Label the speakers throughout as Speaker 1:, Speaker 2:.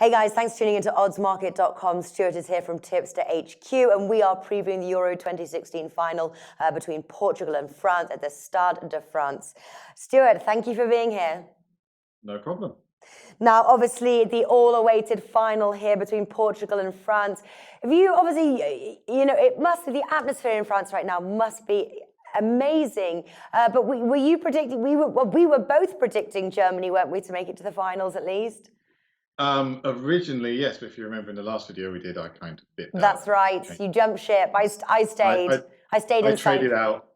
Speaker 1: Hey guys, thanks for tuning into oddsmarket.com. Stuart is here from Tipster HQ, and we are previewing the Euro 2016 final between Portugal and France at the Stade de France. Stuart, thank you for being here.
Speaker 2: No problem.
Speaker 1: Now, obviously, the all-awaited final here between Portugal and France. If you obviously, it must be, the atmosphere in France right now must be amazing. But were you predicting? We were both predicting Germany, weren't we, to make it to the finals at least?
Speaker 2: Originally, yes, but if you remember in the last video we did, I kind of dipped out.
Speaker 1: That's right. You jumped ship. I stayed. I stayed and
Speaker 2: traded out.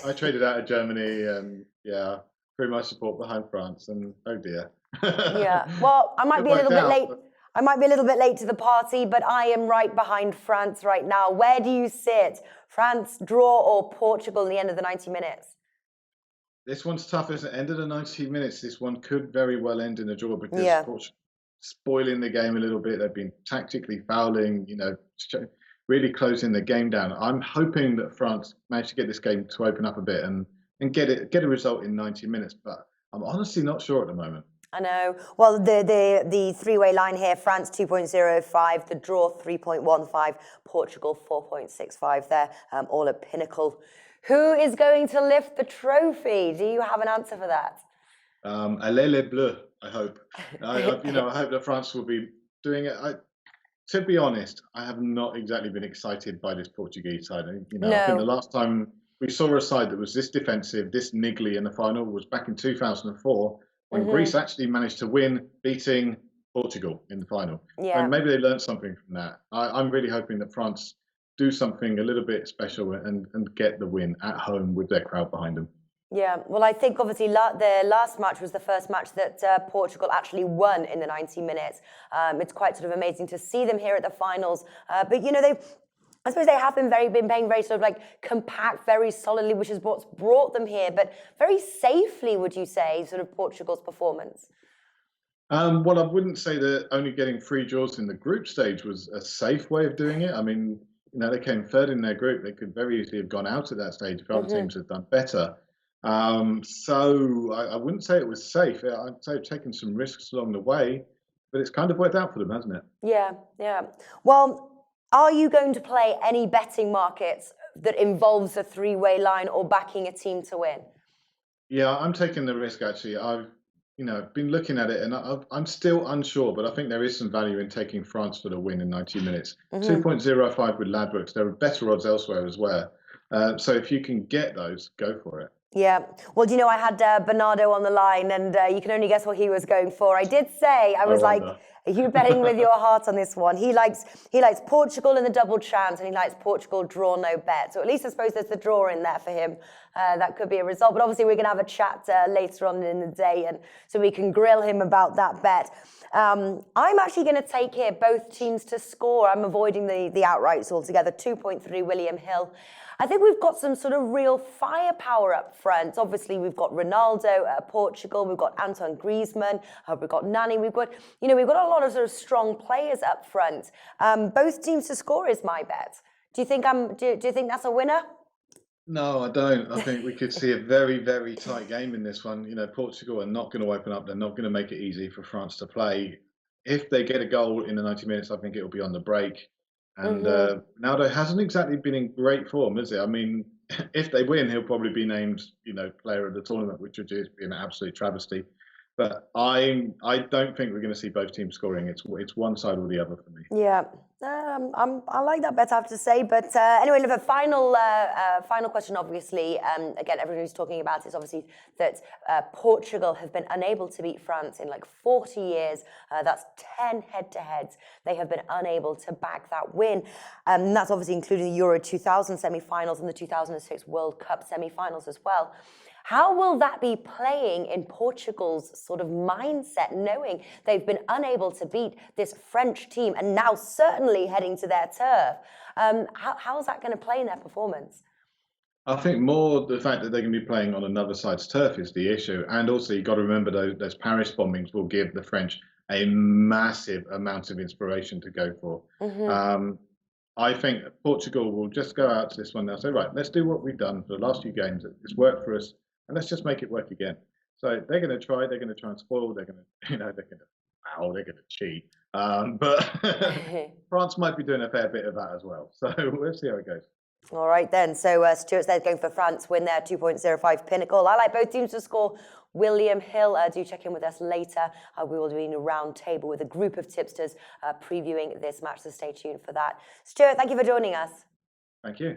Speaker 2: I traded out of Germany, and yeah, threw my support behind France, and oh dear.
Speaker 1: Yeah. Well, I might be a little bit late. I might be a little bit late to the party, but I am right behind France right now. Where do you sit? France, draw, or Portugal in the end of the 90 minutes?
Speaker 2: This one's tough, isn't it? End of the 90 minutes, this one could very well end in a draw because Portugal spoiling the game a little bit. They've been tactically fouling, really closing the game down. I'm hoping that France managed to get this game to open up a bit and get a result in 90 minutes, but I'm honestly not sure at the moment.
Speaker 1: I know. Well, the three-way line here: France 2.05, the draw 3.15, Portugal 4.65. There, all at pinnacle. Who is going to lift the trophy? Do you have an answer for that?
Speaker 2: Allez les Bleus, I hope. I hope that France will be doing it. To be honest, I have not exactly been excited by this Portuguese side. I think the last time we saw a side that was this defensive, this niggly in the final was back in 2004 when Greece actually managed to win, beating Portugal in the final.
Speaker 1: Yeah.
Speaker 2: And maybe they learned something from that. I'm really hoping that France do something a little bit special and get the win at home with their crowd behind them.
Speaker 1: Yeah, well, I think obviously the last match was the first match that Portugal actually won in the 90 minutes. It's quite sort of amazing to see them here at the finals. But I suppose they have been playing very sort of like compact, very solidly, which is what's brought them here. But very safely, would you say, sort of Portugal's performance?
Speaker 2: Well, I wouldn't say that only getting 3 draws in the group stage was a safe way of doing it. I mean, they came third in their group. They could very easily have gone out at that stage if other teams had done better. So I wouldn't say it was safe. I'd say taken some risks along the way, but it's kind of worked out for them, hasn't it?
Speaker 1: Yeah, yeah. Well, are you going to play any betting markets that involves a three-way line or backing a team to win?
Speaker 2: Yeah, I'm taking the risk actually. I've been looking at it, and I'm still unsure, but I think there is some value in taking France for the win in 90 minutes. 2.05 with Ladbrokes. There are better odds elsewhere as well. So if you can get those, go for it.
Speaker 1: Yeah. Well, I had Bernardo on the line, and you can only guess what he was going for. I did say, I was like, are you betting with your heart on this one? He likes Portugal in the double chance, and he likes Portugal draw no bet. So at least I suppose there's the draw in there for him. That could be a result. But obviously we're going to have a chat later on in the day, and so we can grill him about that bet. I'm actually going to take here both teams to score. I'm avoiding the outrights altogether. 2.3 William Hill. I think we've got some sort of real firepower up front. Obviously, we've got Ronaldo at Portugal. We've got Antoine Griezmann. We've got Nani. We've got a lot of sort of strong players up front. Both teams to score is my bet. Do you think do you think that's a winner?
Speaker 2: No, I don't. I think we could see a very, very tight game in this one. Portugal are not going to open up. They're not going to make it easy for France to play. If they get a goal in the 90 minutes, I think it will be on the break. And Ronaldo hasn't exactly been in great form, is he? I mean, if they win, he'll probably be named, player of the tournament, which would just be an absolute travesty. But I don't think we're going to see both teams scoring. It's one side or the other for me.
Speaker 1: Yeah, I like that bet, I have to say. But anyway, the final question, obviously, again, everyone who's talking about it is obviously that Portugal have been unable to beat France in like 40 years. That's 10 head-to-heads. They have been unable to back that win. And that's obviously including the Euro 2000 semi-finals and the 2006 World Cup semi-finals as well. How will that be playing in Portugal's sort of mindset, knowing they've been unable to beat this French team and now certainly heading to their turf? How is that going to play in their performance?
Speaker 2: I think more the fact that they're going to be playing on another side's turf is the issue. And also, you've got to remember those Paris bombings will give the French a massive amount of inspiration to go for. I think Portugal will just go out to this one. They'll say, right, let's do what we've done for the last few games. It's worked for us. And let's just make it work again. So they're going to try. They're going to try and spoil. They're going to, they're going to foul. They're going to cheat. But France might be doing a fair bit of that as well. So we'll see how it goes.
Speaker 1: All right then. So Stuart's there going for France, win their 2.05 pinnacle. I like both teams to score. William Hill, do check in with us later. We will be in a round table with a group of tipsters previewing this match, so stay tuned for that. Stuart, thank you for joining us.
Speaker 2: Thank you.